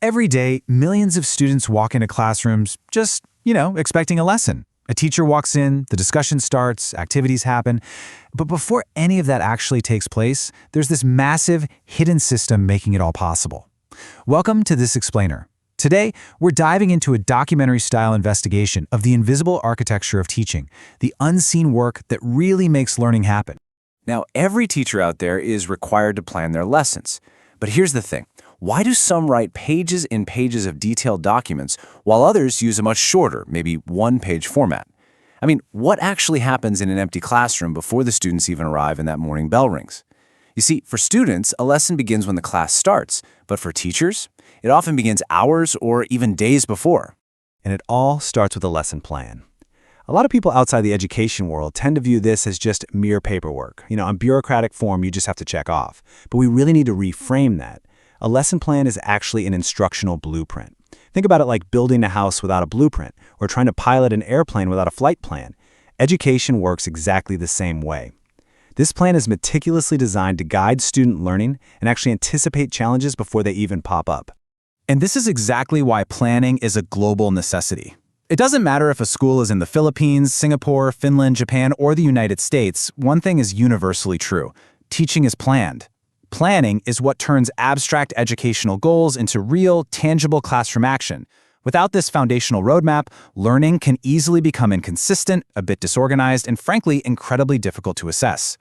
Every day, millions of students walk into classrooms just expecting a lesson. A teacher walks in, the discussion starts, activities happen. But before any of that actually takes place, there's this massive, hidden system making it all possible. Welcome to This Explainer. Today, we're diving into a documentary-style investigation of the invisible architecture of teaching, the unseen work that really makes learning happen. Now, every teacher out there is required to plan their lessons. But here's the thing. Why do some write pages and pages of detailed documents while others use a much shorter, maybe one-page format? I mean, what actually happens in an empty classroom before the students even arrive and that morning bell rings? You see, for students, a lesson begins when the class starts, but for teachers, it often begins hours or even days before. And it all starts with a lesson plan. A lot of people outside the education world tend to view this as just mere paperwork. A bureaucratic form you just have to check off. But we really need to reframe that. A lesson plan is actually an instructional blueprint. Think about it like building a house without a blueprint, or trying to pilot an airplane without a flight plan. Education works exactly the same way. This plan is meticulously designed to guide student learning and actually anticipate challenges before they even pop up. And this is exactly why planning is a global necessity. It doesn't matter if a school is in the Philippines, Singapore, Finland, Japan, or the United States, one thing is universally true. Teaching is planned. Planning is what turns abstract educational goals into real, tangible classroom action. Without this foundational roadmap, learning can easily become inconsistent, a bit disorganized, and frankly, incredibly difficult to assess.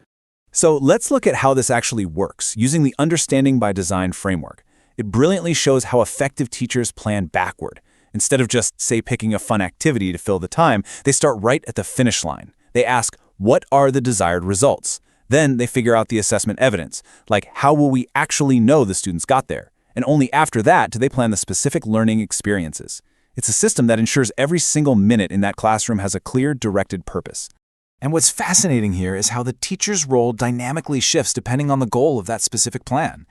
So let's look at how this actually works using the Understanding by Design framework. It brilliantly shows how effective teachers plan backward. Instead of just, say, picking a fun activity to fill the time, they start right at the finish line. They ask, what are the desired results? Then they figure out the assessment evidence, like how will we actually know the students got there? And only after that do they plan the specific learning experiences. It's a system that ensures every single minute in that classroom has a clear, directed purpose. And what's fascinating here is how the teacher's role dynamically shifts depending on the goal of that specific plan.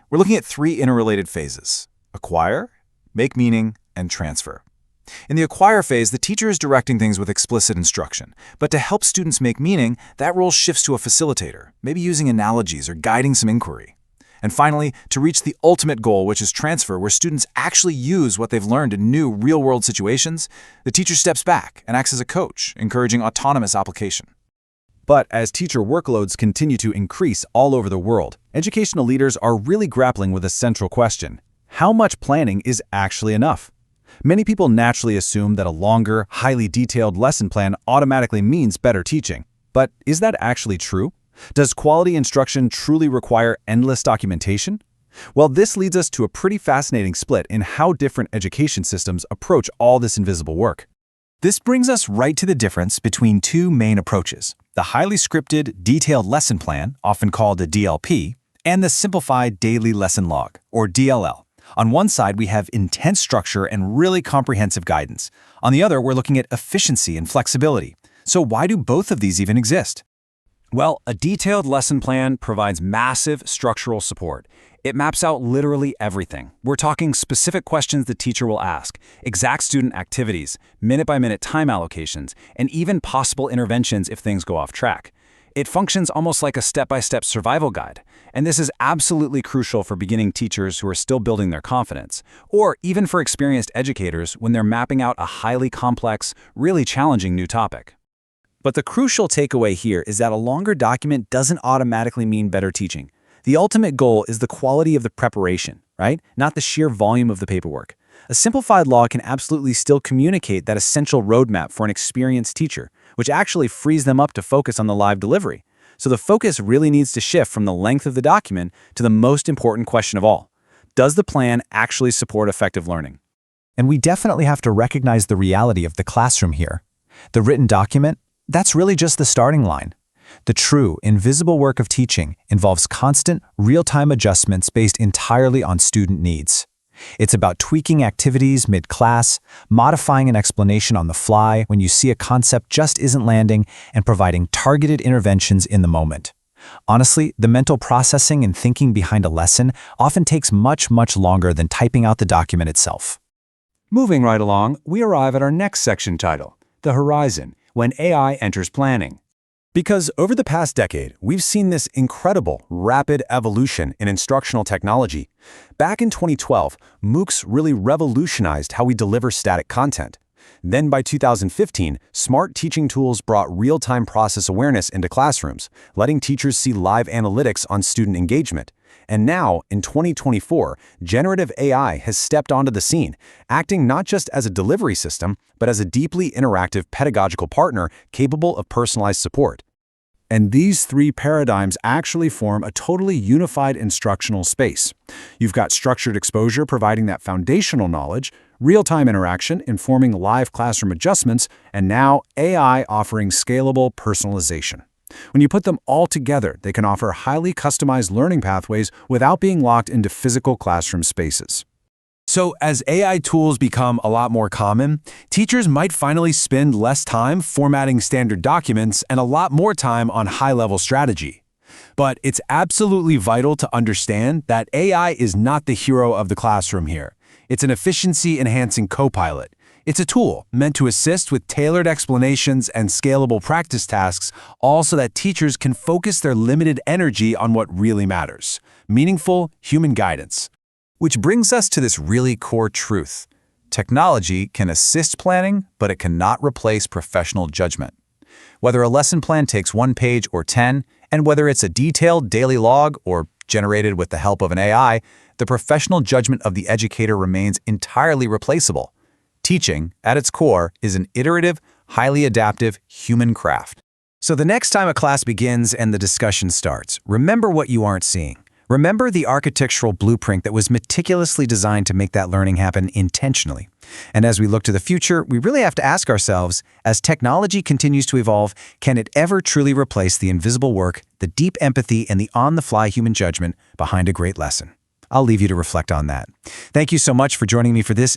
We're looking at three interrelated phases: acquire, make meaning, and transfer. In the acquire phase, the teacher is directing things with explicit instruction. But to help students make meaning, that role shifts to a facilitator, maybe using analogies or guiding some inquiry. And finally, to reach the ultimate goal, which is transfer, where students actually use what they've learned in new, real-world situations, the teacher steps back and acts as a coach, encouraging autonomous application. But as teacher workloads continue to increase all over the world, educational leaders are really grappling with a central question: how much planning is actually enough? Many people naturally assume that a longer, highly detailed lesson plan automatically means better teaching. But is that actually true? Does quality instruction truly require endless documentation? Well, this leads us to a pretty fascinating split in how different education systems approach all this invisible work. This brings us right to the difference between two main approaches: the highly scripted, detailed lesson plan, often called a DLP, and the simplified daily lesson log, or DLL. On one side, we have intense structure and really comprehensive guidance. On the other, we're looking at efficiency and flexibility. So why do both of these even exist? Well, a detailed lesson plan provides massive structural support. It maps out literally everything. We're talking specific questions the teacher will ask, exact student activities, minute-by-minute time allocations, and even possible interventions if things go off track. It functions almost like a step-by-step survival guide, and this is absolutely crucial for beginning teachers who are still building their confidence, or even for experienced educators when they're mapping out a highly complex, really challenging new topic. But the crucial takeaway here is that a longer document doesn't automatically mean better teaching. The ultimate goal is the quality of the preparation, right? Not the sheer volume of the paperwork. A simplified log can absolutely still communicate that essential roadmap for an experienced teacher, which actually frees them up to focus on the live delivery. So the focus really needs to shift from the length of the document to the most important question of all: does the plan actually support effective learning? And we definitely have to recognize the reality of the classroom here. The written document, that's really just the starting line. The true, invisible work of teaching involves constant, real-time adjustments based entirely on student needs. It's about tweaking activities mid-class, modifying an explanation on the fly when you see a concept just isn't landing, and providing targeted interventions in the moment. Honestly, the mental processing and thinking behind a lesson often takes much, much longer than typing out the document itself. Moving right along, we arrive at our next section title, The Horizon, when AI enters planning. Because over the past decade, we've seen this incredible, rapid evolution in instructional technology. Back in 2012, MOOCs really revolutionized how we deliver static content. Then by 2015, smart teaching tools brought real-time process awareness into classrooms, letting teachers see live analytics on student engagement. And now, in 2024, generative AI has stepped onto the scene, acting not just as a delivery system, but as a deeply interactive pedagogical partner capable of personalized support. And these three paradigms actually form a totally unified instructional space. You've got structured exposure providing that foundational knowledge, real-time interaction informing live classroom adjustments, and now AI offering scalable personalization. When you put them all together, they can offer highly customized learning pathways without being locked into physical classroom spaces. So as AI tools become a lot more common, teachers might finally spend less time formatting standard documents and a lot more time on high-level strategy. But it's absolutely vital to understand that AI is not the hero of the classroom here. It's an efficiency-enhancing co-pilot. It's a tool meant to assist with tailored explanations and scalable practice tasks, all so that teachers can focus their limited energy on what really matters: meaningful human guidance. Which brings us to this really core truth. Technology can assist planning, but it cannot replace professional judgment. Whether a lesson plan takes 1 page or 10, and whether it's a detailed daily log or generated with the help of an AI, the professional judgment of the educator remains entirely replaceable. Teaching, at its core, is an iterative, highly adaptive human craft. So the next time a class begins and the discussion starts, remember what you aren't seeing. Remember the architectural blueprint that was meticulously designed to make that learning happen intentionally. And as we look to the future, we really have to ask ourselves, as technology continues to evolve, can it ever truly replace the invisible work, the deep empathy, and the on-the-fly human judgment behind a great lesson? I'll leave you to reflect on that. Thank you so much for joining me for this